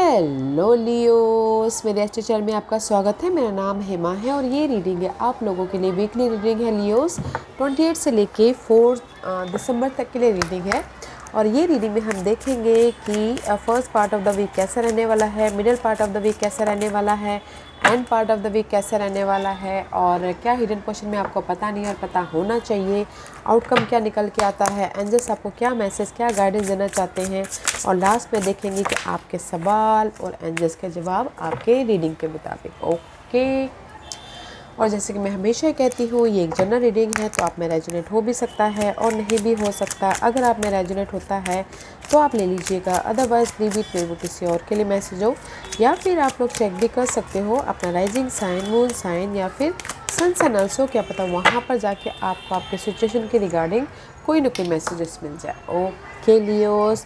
Hello Leos, मेरे astro channel में आपका स्वागत है। मेरा नाम हेमा है और ये रीडिंग है आप लोगों के लिए। वीकली रीडिंग है लियोस, 28 से लेके 4 दिसंबर तक के लिए रीडिंग है। और ये रीडिंग में हम देखेंगे कि first part of the week कैसा रहने वाला है, middle part of the week कैसा रहने वाला है, end part of the week कैसा रहने वाला है, और क्या हिडन क्वेश्चन में आपको पता नहीं और पता होना चाहिए, आउटकम क्या निकल के आता है, एंजल्स आपको क्या मैसेज, क्या गाइडेंस देना चाहते हैं, और लास्ट में देखेंगे कि आपके सवाल और एंजल्स के जवाब आपके रीडिंग के मुताबिक। ओके। और जैसे कि मैं हमेशा कहती हूँ, ये एक जनरल रीडिंग है, तो आप में रेजोनेट हो भी सकता है और नहीं भी हो सकता। अगर आप में रेजोनेट होता है तो आप ले लीजिएगा, अदरवाइज लीव इट, मे वो किसी और के लिए मैसेज हो। या फिर आप लोग चेक भी कर सकते हो अपना राइजिंग साइन, मून साइन या फिर सन सन ऑल्सो, क्या पता वहाँ पर जाके आपको आपके सिचुएशन के रिगार्डिंग कोई ना कोई मैसेजेस मिल जाए। Okay Leos.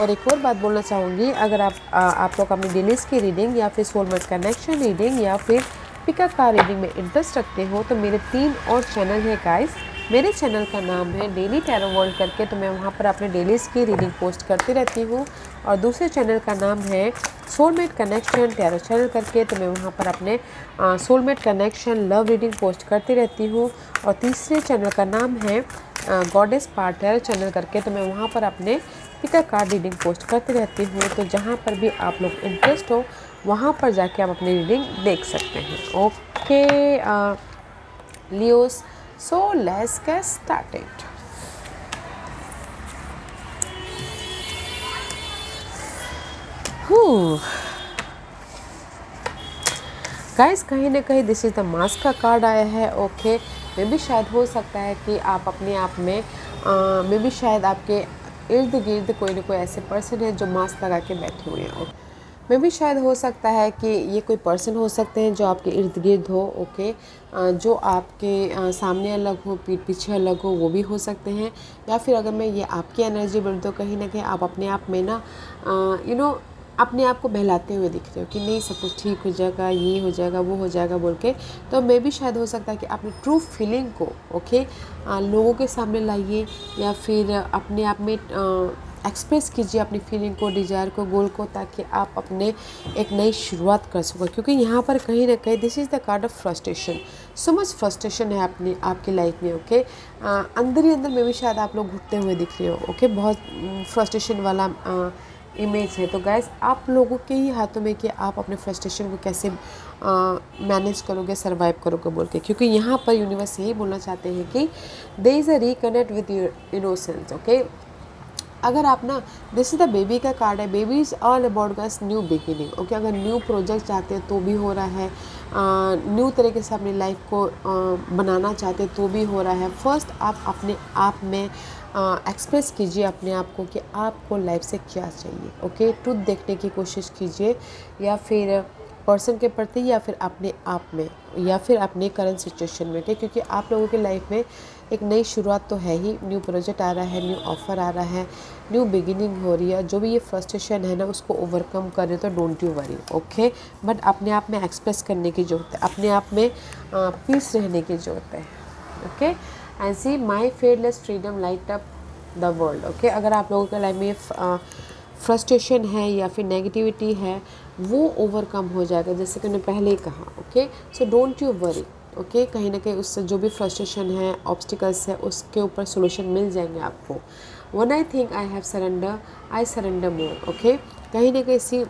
और एक और बात बोलना चाहूँगी, अगर आप लोग अपनी डेलीज की रीडिंग या फिर सोलमेट कनेक्शन रीडिंग या फिर पिकअप का रीडिंग में इंटरेस्ट रखते हो तो मेरे 3 और चैनल है गाइस। मेरे चैनल का नाम है डेली टैरो वर्ल्ड करके, तो मैं वहाँ पर अपने डेलीज़ की रीडिंग पोस्ट करती रहती हूँ। और दूसरे चैनल का नाम है सोलमेट कनेक्शन टैरो चैनल करके, तो मैं वहाँ पर अपने soulmate connection love reading post करती रहती हूँ। और तीसरे चैनल का नाम है गॉडेस पार्ट टैरो चैनल करके, तो मैं वहाँ पर अपने पिकअप कार्ड रीडिंग पोस्ट करती रहती हूँ। तो जहाँ पर भी आप लोग इंटरेस्ट हो वहाँ पर जाके आप अपनी रीडिंग देख सकते हैं। Okay Leos, so let's get started. Guys, कहीं ना कहीं दिस इज़ द मास्क का कार्ड आया है। ओके, मे भी शायद हो सकता है कि आप अपने आप में मे भी शायद आपके इर्द गिर्द कोई ना कोई ऐसे पर्सन है जो मास्क लगा के बैठे हुए हैं। मे भी शायद हो सकता है कि ये कोई पर्सन हो सकते हैं जो आपके इर्द गिर्द हो। ओके, जो आपके सामने अलग हो, पीठ पीछे अलग हो, वो भी हो सकते हैं। या फिर अगर मैं ये आपकी एनर्जी बोल दूँ, कहीं ना कहीं आप अपने आप में ना अपने आप को बहलाते हुए दिख रहे हो कि नहीं, सब कुछ ठीक हो जाएगा, ये हो जाएगा, वो हो जाएगा बोल के। तो मे भी शायद हो सकता है कि अपनी ट्रू फीलिंग को लोगों के सामने लाइए, या फिर अपने आप में एक्सप्रेस कीजिए अपनी फीलिंग को, डिज़ायर को, गोल को, ताकि आप अपने एक नई शुरुआत कर सको। क्योंकि यहाँ पर कहीं ना कहीं this is the card of frustration. So much frustration है अपनी आपकी लाइफ में। ओके, अंदर ही अंदर में भी शायद आप लोग घुटते हुए दिख रहे हो। ओके, बहुत फ्रस्ट्रेशन वाला इमेज है। तो गाइस, आप लोगों के ही हाथों में कि आप अपने फ्रस्ट्रेशन को कैसे मैनेज करोगे, सर्वाइव करोगे बोल के। क्योंकि यहाँ पर यूनिवर्स यही बोलना चाहते हैं कि there is a reconnect with your innocence. Okay, अगर आप ना, दिस इज द बेबी का कार्ड है। Baby is all about guess new beginning. Okay, अगर न्यू प्रोजेक्ट चाहते हैं तो भी हो रहा है, न्यू तरीके से अपनी लाइफ को बनाना चाहते हैं तो भी हो रहा है। फर्स्ट आप अपने आप में एक्सप्रेस कीजिए अपने आप को कि आपको लाइफ से क्या चाहिए। ओके, ट्रुथ देखने की कोशिश कीजिए, या फिर पर्सन के प्रति, या फिर अपने आप में, या फिर अपने करंट सिचुएशन में। ठीक, क्योंकि आप लोगों की लाइफ में एक नई शुरुआत तो है ही, न्यू प्रोजेक्ट आ रहा है, न्यू ऑफर आ रहा है, न्यू बिगिनिंग हो रही है। जो भी ये फ्रस्ट्रेशन है ना, उसको ओवरकम कर रहे तो don't you worry. Okay, but अपने आप में एक्सप्रेस करने की ज़रूरत है, अपने आप में पीस रहने की ज़रूरत है। Okay, and see my fearless freedom light up the world. Okay, अगर आप लोगों के लाइफ में फ्रस्ट्रेशन है या फिर नेगेटिविटी है, वो ओवरकम हो जाएगा, जैसे कि मैंने पहले ही कहा। Okay, so don't you worry. Okay, कहीं ना कहीं उससे जो भी फ्रस्ट्रेशन है, ऑब्स्टिकल्स है, उसके ऊपर सोल्यूशन मिल जाएंगे आपको। One I think I have surrender, I surrender more. Okay, कहीं ना कहीं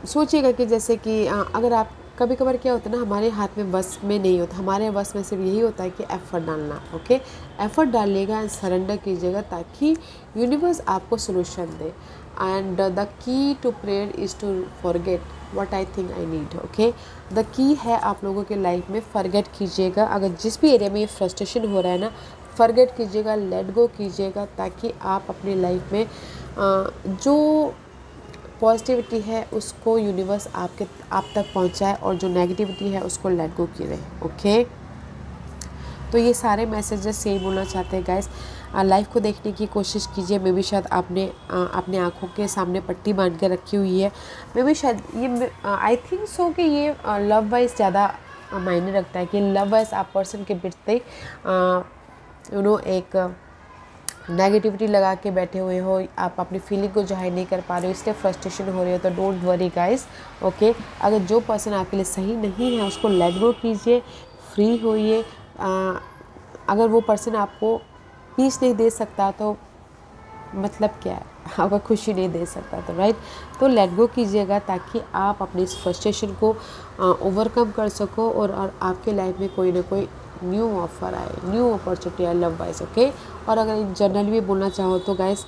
सोचिएगा कि जैसे कि अगर आप, कभी कभार क्या होता है ना, हमारे हाथ में बस में नहीं होता, हमारे बस में सिर्फ यही होता है कि एफ़र्ट डालना। ओके, एफ़र्ट डालिएगा एंड सरेंडर कीजिएगा, ताकि यूनिवर्स आपको सोल्यूशन दे। And the key to prayer is to forget what I think I need. Okay, the key है आप लोगों के लाइफ में, फॉरगेट कीजिएगा। अगर जिस भी एरिया में ये फ्रस्ट्रेशन हो रहा है ना, फॉरगेट कीजिएगा, लेट गो कीजिएगा, ताकि आप अपनी लाइफ में जो पॉजिटिविटी है उसको यूनिवर्स आप तक पहुंचाए, और जो नेगेटिविटी है उसको लेट गो करे। ओके, तो ये सारे मैसेजेस सेम बोलना चाहते हैं गाइस। लाइफ को देखने की कोशिश कीजिए। मे भी शायद आपने अपने आँखों के सामने पट्टी बांध के रखी हुई है। मे भी शायद ये आई थिंक सो कि ये लव वाइज ज़्यादा मायने रखता है, कि लव वाइज आप पर्सन के बीते एक नेगेटिविटी लगा के बैठे हुए हो, आप अपनी फीलिंग को जाहिर नहीं कर पा रहे हो, इसलिए फ्रस्ट्रेशन हो रही हो, तो डोंट वरी गाइस, ओके। अगर जो पर्सन आपके लिए सही नहीं है उसको लेट गो कीजिए, फ्री होइए। अगर वो पर्सन आपको पीस नहीं दे सकता तो मतलब क्या है, अगर खुशी नहीं दे सकता तो राइट, तो लेट गो कीजिएगा ताकि आप अपनी इस फ्रस्ट्रेशन को ओवरकम कर सको और आपके लाइफ में कोई ना कोई न्यू ऑफर आए, न्यू अपॉर्चुनिटी आए लव वाइज, ओके। और अगर जनरली भी बोलना चाहो तो गाइस,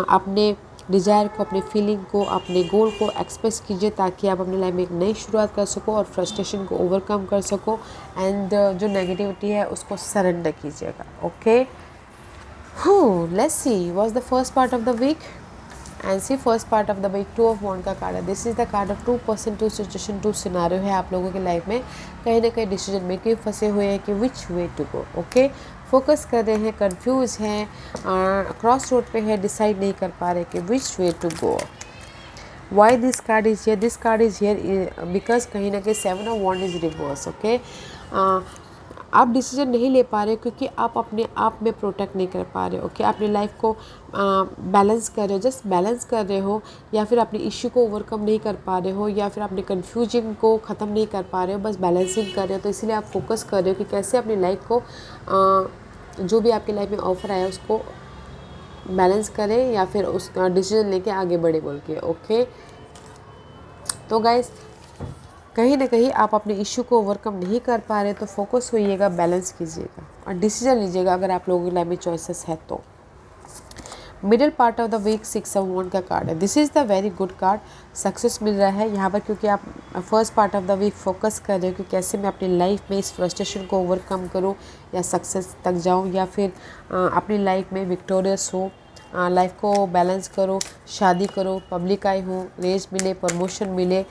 अपने डिज़ायर को, अपने फीलिंग को, अपने गोल को एक्सप्रेस कीजिए ताकि आप अपनी लाइफ में एक नई शुरुआत कर सको और फ्रस्ट्रेशन को ओवरकम कर सको। एंड जो नेगेटिविटी है उसको सरेंडर कीजिएगा, okay. Let's see what's the first part of the week. And see, first part of the week, two of wand का कार्ड है। This is the card of 2%, 2 situation, 2 scenario है आप लोगों की लाइफ में कहीं ना कहीं डिसीजन मेकिंग फंसे हुए हैं कि which way to go, okay. Focus कर रहे हैं, कंफ्यूज हैं, क्रॉस रोड पे है, डिसाइड नहीं कर पा रहे कि which way to go. Why this card is here? This card is here because कहीं ना कहीं 7 of wand is reverse, okay. आप डिसीजन नहीं ले पा रहे क्योंकि आप अपने आप में प्रोटेक्ट नहीं कर पा रहे, ओके। अपनी लाइफ को बैलेंस कर रहे हो, जस्ट बैलेंस कर रहे हो, या फिर अपनी इश्यू को ओवरकम नहीं कर पा रहे हो, या फिर अपने कन्फ्यूजन को ख़त्म नहीं कर पा रहे हो, बस बैलेंसिंग कर रहे हो। तो इसीलिए आप फोकस कर रहे हो कि कैसे अपनी लाइफ को जो भी आपकी लाइफ में ऑफर आया उसको बैलेंस करें या फिर उस डिसीजन लेके आगे बढ़े बोल के, ओके। तो गाइस, कहीं ना कहीं आप अपने इश्यू को ओवरकम नहीं कर पा रहे तो फोकस होइएगा, बैलेंस कीजिएगा और डिसीजन लीजिएगा अगर आप लोगों की लाइफ में चॉइसेस है तो। Middle part of the week 6 of wand का कार्ड है। This is the very good card, success मिल रहा है यहाँ पर क्योंकि आप first part of the week focus कर रहे हो कि कैसे मैं अपनी लाइफ में इस फ्रस्ट्रेशन को ओवरकम करूँ या सक्सेस तक जाऊँ या फिर अपनी लाइफ में विक्टोरियस हो, लाइफ को बैलेंस करो, शादी करो, पब्लिक आई हो, रेज मिले, प्रमोशन मिले।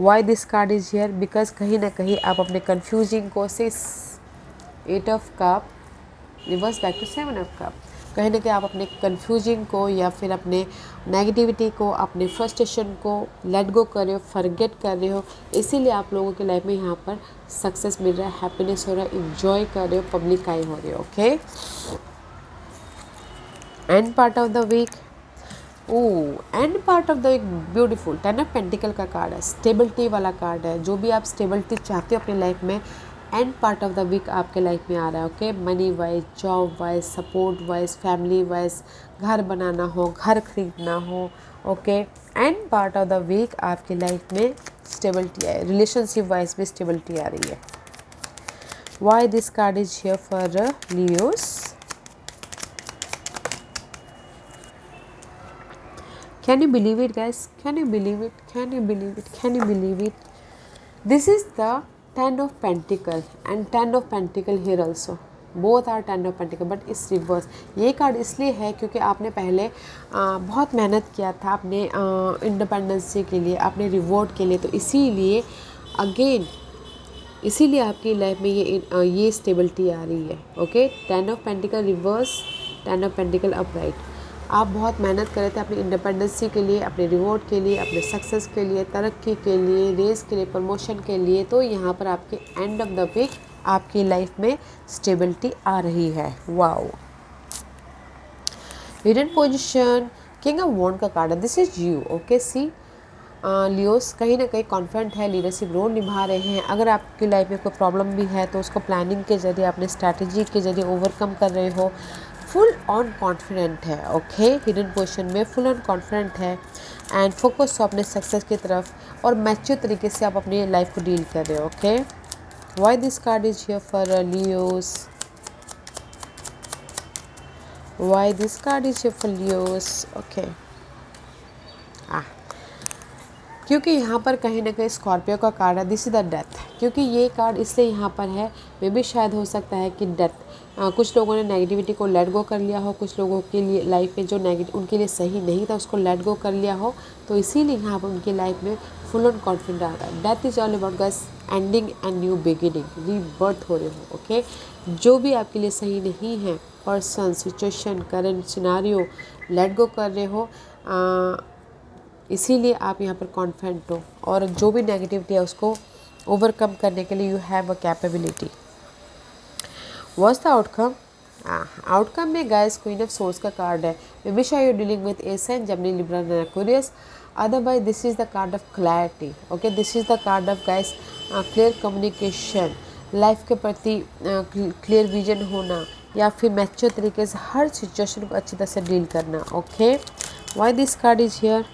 Why this card is here? Because कहीं ना कहीं आप अपने कन्फ्यूजिंग को से 8 of cup reverse back to 7 of cup, कहीं ना कहीं आप अपने कन्फ्यूजिंग को या फिर अपने नेगेटिविटी को, अपने फ्रस्ट्रेशन को लेट गो कर रहे हो, फॉरगेट कर रहे हो। इसीलिए आप लोगों की लाइफ में यहाँ पर सक्सेस मिल रहा है, हैप्पीनेस हो रहा है, इंजॉय कर रहे हो, पब्लिक आई हो रही हो, okay. End part of the week, end part of the एक ब्यूटीफुल 10 ऑफ पेंटिकल का कार्ड है, स्टेबिलिटी वाला कार्ड है। जो भी आप स्टेबिलिटी चाहते हो अपनी लाइफ में, end part of the week आपके लाइफ में आ रहा है, okay. Money wise, job wise, support wise, family wise, घर बनाना हो, घर खरीदना हो, okay. End part of the week आपकी लाइफ में स्टेबिलिटी है, रिलेशनशिप वाइज भी स्टेबिलिटी आ रही है। Why this card is here for Leos? Can you believe it, guys? Can you believe it? Can you believe it? Can you believe it? This is the 10 of Pentacle and 10 of Pentacle here also. Both are 10 of Pentacle but it's reverse. ये card इसलिए है क्योंकि आपने पहले बहुत मेहनत किया था अपने इंडिपेंडेंसी के लिए, अपने रिवॉर्ड के लिए, तो इसीलिए अगेन इसीलिए आपकी लाइफ में ये स्टेबिलिटी आ रही है, okay. 10 of pentacle reverse, 10 of pentacle upright. आप बहुत मेहनत कर रहे थे अपनी इंडिपेंडेंसी के लिए, अपने रिवॉर्ड के लिए, अपने सक्सेस के लिए, तरक्की के लिए, रेस के लिए, प्रमोशन के लिए। तो यहाँ पर आपके एंड ऑफ द वीक आपकी लाइफ में स्टेबिलिटी आ रही है। Wow. Hidden position, king of wand का कार्ड है। This is you, okay. See Leos कहीं ना कहीं कॉन्फिडेंट है, लीडरशिप रोल निभा रहे हैं। अगर आपकी लाइफ में कोई प्रॉब्लम भी है तो उसको प्लानिंग के जरिए, अपने स्ट्रैटेजी के जरिए ओवरकम कर रहे हो। फुल ऑन कॉन्फिडेंट है, ओके। हिडन पोजीशन में फुल ऑन कॉन्फिडेंट है एंड फोकस हो अपने सक्सेस की तरफ और मैच्योर तरीके से आप अपनी लाइफ को डील कर रहे हो, okay. Y this card is here for Leos? Y this card is here for Leos? Okay. क्योंकि यहाँ पर कहीं ना कहीं स्कॉर्पियो का कार्ड है। This is the death. क्योंकि ये कार्ड इसलिए यहाँ पर है, मे भी शायद हो सकता है कि डेथ, कुछ लोगों ने नेगेटिविटी को लेट गो कर लिया हो, कुछ लोगों के लिए लाइफ में जो नेगेटिव उनके लिए सही नहीं था उसको लेट गो कर लिया हो, तो इसीलिए यहाँ पर उनकी लाइफ में फुल ऑन कॉन्फिडेंट आ रहा है। Death is all about guess ending and new beginning, rebirth हो रहे हो, ओके। जो भी आपके लिए सही नहीं है, person, situation, current scenario, let go कर रहे हो, इसीलिए आप यहाँ पर कॉन्फिडेंट हो और जो भी नेगेटिविटी है उसको ओवरकम करने के लिए you have a capability. What's the outcome? Outcome में गाइस क्वीन ऑफ सोर्स का कार्ड है। मे बी शायद you dealing with essence Gemini Libra and Aquarius, otherwise this is the card of clarity. Okay, this is the card of guys clear communication, life के प्रति clear vision होना, या फिर mature तरीके से हर situation को अच्छी तरह से डील करना। Okay, why this card is here,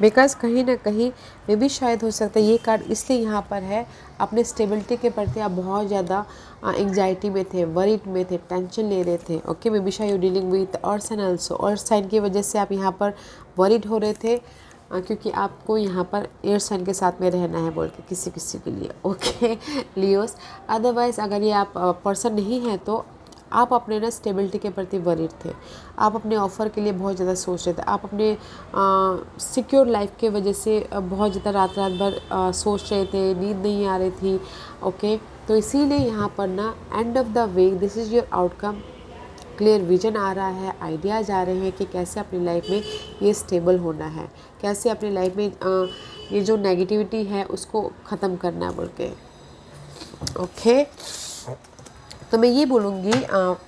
because कहीं ना कहीं मे भी शायद हो सकता है ये कार्ड इसलिए यहाँ पर है, अपने स्टेबिलिटी के प्रति आप बहुत ज़्यादा एंग्जाइटी में थे, वरीड में थे, टेंशन ले रहे थे। ओके, मे बी शायद you dealing with earth sign also, earth sign की वजह से आप यहाँ पर वरीड हो रहे थे, क्योंकि आपको यहाँ पर एयर साइन के साथ में रहना है बोल के किसी किसी के लिए। ओके लियोस, अदरवाइज़ अगर ये आप पर्सन नहीं है तो आप अपने ना स्टेबिलिटी के प्रति वरीड थे, आप अपने ऑफ़र के लिए बहुत ज़्यादा सोच रहे थे, आप अपने सिक्योर लाइफ के वजह से बहुत ज़्यादा रात रात भर सोच रहे थे, नींद नहीं आ रही थी। ओके, तो इसीलिए यहाँ पर ना end of the way this is your outcome, clear vision आ रहा है, आइडियाज़ आ रहे हैं कि कैसे अपनी लाइफ में ये स्टेबल होना है, कैसे अपनी लाइफ में ये जो नेगेटिविटी है उसको ख़त्म करना है बोल के। ओके, तो मैं ये बोलूँगी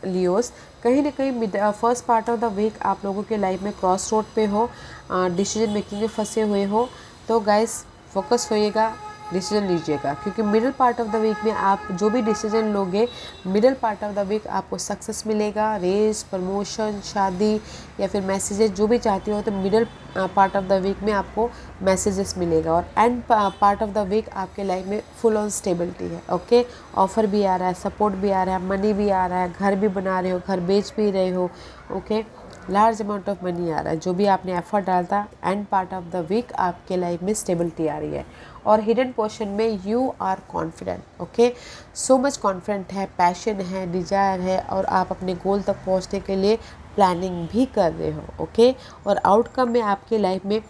लियोस, कहीं ना कहीं first part of the week आप लोगों के लाइफ में क्रॉस रोड पे हो, डिसीजन मेकिंग में फंसे हुए हो, तो गाइस फोकस होइएगा, डिसीजन लीजिएगा, क्योंकि middle part of the week में आप जो भी डिसीजन लोगे, middle part of the week आपको सक्सेस मिलेगा, रेस, प्रमोशन, शादी या फिर मैसेजेस जो भी चाहते हो, तो middle part of the week में आपको मैसेजेस मिलेगा, और end part of the week आपके लाइफ में फुल ऑन स्टेबिलिटी है। ओके, ऑफर भी आ रहा है, सपोर्ट भी आ रहा है, मनी भी आ रहा है, घर भी बना रहे हो, घर बेच भी रहे हो। Okay, large amount of money आ रहा है, जो भी आपने एफर्ट डाला था, end part of the week आपके लाइफ में स्टेबिलिटी आ रही है। और हिडन पोर्शन में you are confident. Okay, so much confident है, पैशन है, डिजायर है, और आप अपने गोल तक पहुंचने के लिए प्लानिंग भी कर रहे हो। ओके, और आउटकम में आपके लाइफ में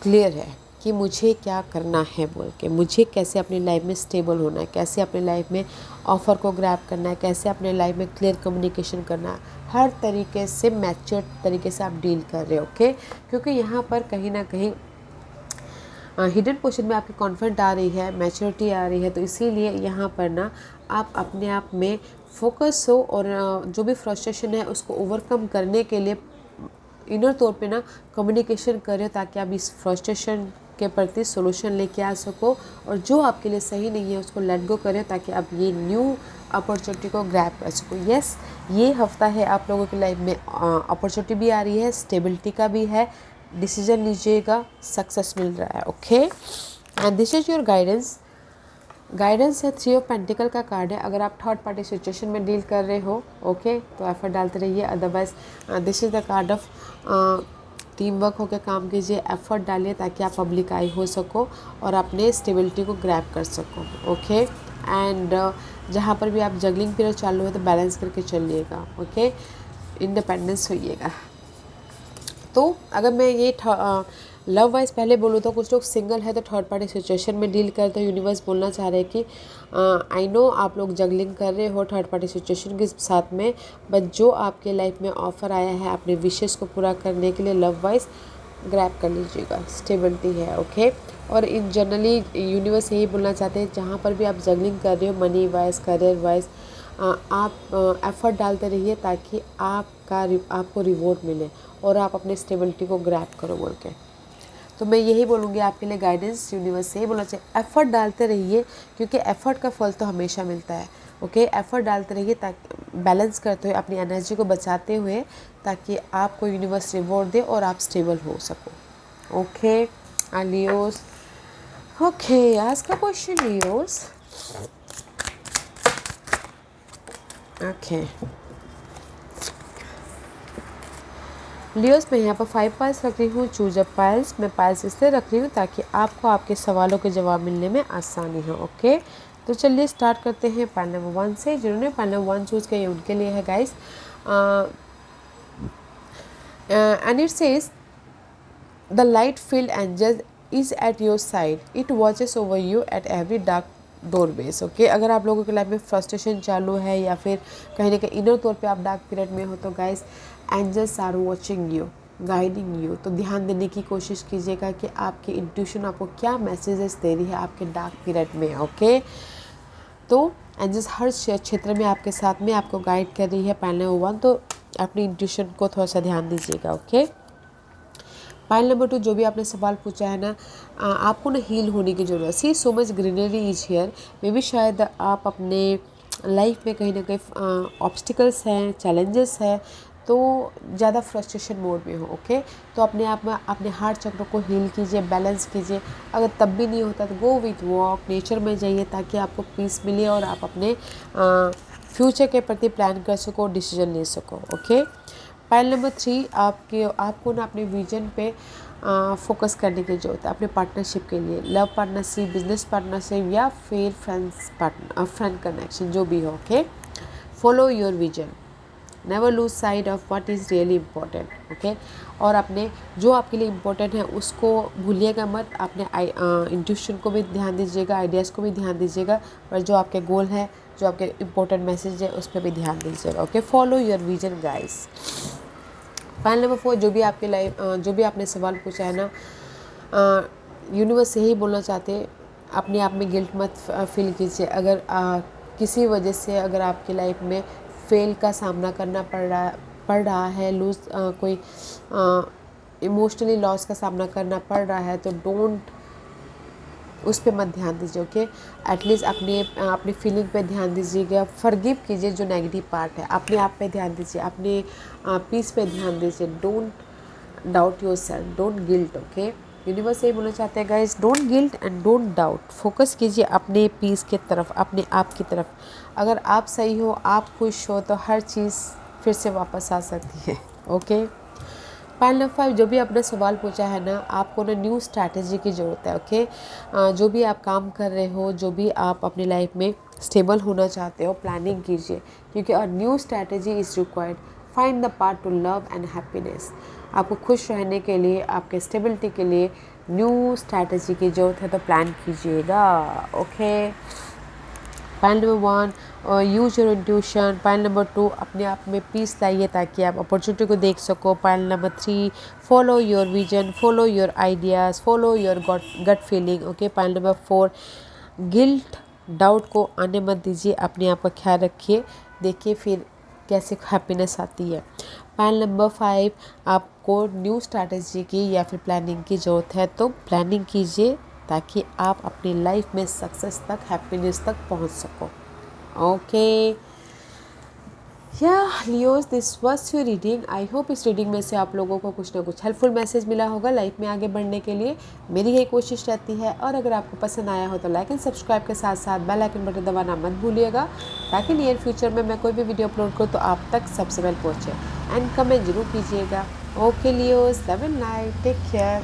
क्लियर है कि मुझे क्या करना है बोल के, मुझे कैसे अपनी लाइफ में स्टेबल होना है, कैसे अपनी लाइफ में ऑफ़र को ग्रैब करना है, कैसे अपने लाइफ में क्लियर कम्युनिकेशन करना है, हर तरीके से मैच्योर तरीके से आप डील कर रहे हो। ओके, क्योंकि यहाँ पर कहीं ना कहीं हिडन पोर्शन में आपकी कॉन्फिडेंट आ रही है, मैच्योरिटी आ रही है, तो इसीलिए यहाँ पर ना आप अपने आप में फोकस हो, और जो भी फ्रस्ट्रेशन है उसको ओवरकम करने के लिए इनर तौर पे ना कम्युनिकेशन करें, ताकि आप इस फ्रस्ट्रेशन के प्रति सोल्यूशन लेके आ सको, और जो आपके लिए सही नहीं है उसको लेट गो करें, ताकि आप ये न्यू अपॉर्चुनिटी को ग्रैब कर सको। यस, ये हफ्ता है आप लोगों की लाइफ में अपॉर्चुनिटी भी आ रही है, स्टेबिलिटी का भी है, डिसीजन लीजिएगा, सक्सेस मिल रहा है। Okay, and this is your guidance. Guidance है 3 ऑफ पेंटिकल का कार्ड है। अगर आप थर्ड पार्टी सिचुएशन में डील कर रहे हो, ओके, तो एफर्ट डालते रहिए, otherwise this is the card of team work होकर काम कीजिए, एफर्ट डालिए, ताकि आप पब्लिक आई हो सको और अपने स्टेबिलिटी को ग्रैब कर सको। ओके, एंड जहाँ पर भी आप जगलिंग पीरियड चालू है तो बैलेंस करके चलिएगा। ओके, इंडिपेंडेंस होइएगा। तो अगर मैं ये लव वाइज पहले बोलूँ तो कुछ लोग सिंगल है तो थर्ड पार्टी सिचुएशन में डील करते हो। यूनिवर्स बोलना चाह रहे हैं कि आई नो आप लोग जगलिंग कर रहे हो थर्ड पार्टी सिचुएशन के साथ में, बट जो आपके लाइफ में ऑफ़र आया है अपने विशेष को पूरा करने के लिए लव वाइज ग्रैब कर लीजिएगा, स्टेबिलिटी है। ओके, और इन जनरली यूनिवर्स यही बोलना चाहते हैं, जहाँ पर भी आप जगलिंग कर रहे हो मनी वाइज, करियर वाइज, आप एफर्ट डालते रहिए, ताकि आपको रिवॉर्ड मिले और आप अपने स्टेबिलिटी को ग्रैब करो बोल के। तो मैं यही बोलूँगी आपके लिए, गाइडेंस यूनिवर्स से यही बोलना चाहिए, एफ़र्ट डालते रहिए, क्योंकि एफ़र्ट का फल तो हमेशा मिलता है। ओके, एफ़र्ट डालते रहिए, ताकि बैलेंस करते हुए अपनी एनर्जी को बचाते हुए, ताकि आपको यूनिवर्स रिवॉर्ड दे और आप स्टेबल हो सको। Okay Leos. ओके, आज का क्वेश्चन लियोस। ओके लियोस, मैं यहाँ पर 5 पाइल्स रख रही हूँ, चूज अप पाइल्स। मैं पाइल्स इसलिए रख रही हूँ ताकि आपको आपके सवालों के जवाब मिलने में आसानी हो। ओके, तो चलिए स्टार्ट करते हैं पाइल नंबर 1 से। जिन्होंने पाइल नंबर 1 चूज़ किया उनके लिए है guys, and it says the light field angel is at your side, it watches over you at every dark doorways. Okay, अगर आप लोगों के लाइफ में फ्रस्ट्रेशन चालू है या फिर कहीं ना कहीं इनर तौर पे आप डार्क पीरियड में हो, तो guys angels are watching you, guiding you. तो ध्यान देने की कोशिश कीजिएगा कि आपकी इंट्यूशन आपको क्या मैसेजेस दे रही है आपके डार्क पीरियड में। ओके, तो एंड जिस हर क्षेत्र में आपके साथ में आपको गाइड कर रही है पाइल नंबर 1, तो अपनी इंट्यूशन को थोड़ा सा ध्यान दीजिएगा। ओके, पाइल नंबर 2, जो भी आपने सवाल पूछा है ना, आपको ना हील होने की ज़रूरत। See so much greenery is here. मे भी शायद आप अपने लाइफ में कहीं ना कहीं ऑब्स्टिकल्स हैं, चैलेंजेस हैं, तो ज़्यादा फ्रस्ट्रेशन मोड में हो। ओके, तो अपने आप में अपने हार्ट चक्र को हील कीजिए, बैलेंस कीजिए। अगर तब भी नहीं होता तो गो विथ वॉक, नेचर में जाइए, ताकि आपको पीस मिले और आप अपने फ्यूचर के प्रति प्लान कर सको, डिसीजन ले सको। ओके, पाइल नंबर 3, आपको ना अपने विजन पे फोकस करने की ज़रूरत है, अपने पार्टनरशिप के लिए, लव पार्टनरशिप, बिजनेस पार्टनरशिप या फिर फ्रेंड कनेक्शन, जो भी हो। Okay, follow your vision, never lose side of what is really important. Okay, और अपने जो आपके लिए इम्पोर्टेंट है उसको भूलिएगा मत। अपने इंट्यूशन को भी ध्यान दीजिएगा, आइडियाज़ को भी ध्यान दीजिएगा, और जो आपके गोल है, जो आपके इम्पोर्टेंट मैसेज है, उस पर भी ध्यान दीजिएगा। Okay, follow your vision guys. Pile number 4, जो भी आपके लाइफ जो भी आपने सवाल पूछा है ना, यूनिवर्स से ही बोलना चाहते, अपने आप में गिल्ट मत फील कीजिए। अगर किसी वजह से अगर आपकी लाइफ में फेल का सामना करना पड़ रहा है, कोई इमोशनली लॉस का सामना करना पड़ रहा है, तो डोंट उस पर मत ध्यान दीजिए। ओके, एटलीस्ट अपनी फीलिंग पे ध्यान दीजिएगा, फॉरगिव कीजिए जो नेगेटिव पार्ट है, अपने आप पे ध्यान दीजिए, अपने पीस पे ध्यान दीजिए। Don't doubt your self, don't guilt. Okay, universe यही बोलना चाहते हैं guys, don't guilt and don't doubt. Focus कीजिए अपने पीस की तरफ, अपने आप की तरफ। अगर आप सही हो, आप खुश हो, तो हर चीज़ फिर से वापस आ सकती है। ओके, पाइल नंबर 5, जो भी आपने सवाल पूछा है ना, आपको ना न्यू स्ट्रैटेजी की ज़रूरत है। ओके, जो भी आप काम कर रहे हो, जो भी आप अपनी लाइफ में स्टेबल होना चाहते हो, प्लानिंग कीजिए, क्योंकि a new strategy is required. Find the part two love and happiness. आपको खुश रहने के लिए, आपके स्टेबिलिटी के लिए न्यू स्ट्रैटेजी की ज़रूरत है, तो प्लान कीजिएगा। Okay, pile number 1, use your intuition. Pile number 2, अपने आप में पीस लाइए ताकि आप अपॉर्चुनिटी को देख सको। Pile number 3, follow your vision, follow your ideas, follow your gut feeling. Okay, pile number 4, guilt doubt को आने मत दीजिए, अपने आप का ख्याल रखिए, देखिए फिर कैसे हैप्पीनेस आती है। पाइल नंबर 5, आपको न्यू स्ट्रैटेजी की या फिर प्लानिंग की ज़रूरत है, तो प्लानिंग कीजिए ताकि आप अपनी लाइफ में सक्सेस तक, हैप्पीनेस तक पहुंच सको। ओके या Leos, this was your reading. I hope इस रीडिंग में से आप लोगों को कुछ ना कुछ हेल्पफुल मैसेज मिला होगा लाइफ में आगे बढ़ने के लिए। मेरी यही कोशिश रहती है, और अगर आपको पसंद आया हो तो लाइक एंड सब्सक्राइब के साथ साथ बेल आइकन बटन दबाना मत भूलिएगा, ताकि नियर फ्यूचर में मैं कोई भी वीडियो अपलोड करूँ तो आप तक सबसे पहले पहुँचे। एंड कमेंट जरूर कीजिएगा। Okay Leos, love and light, take care.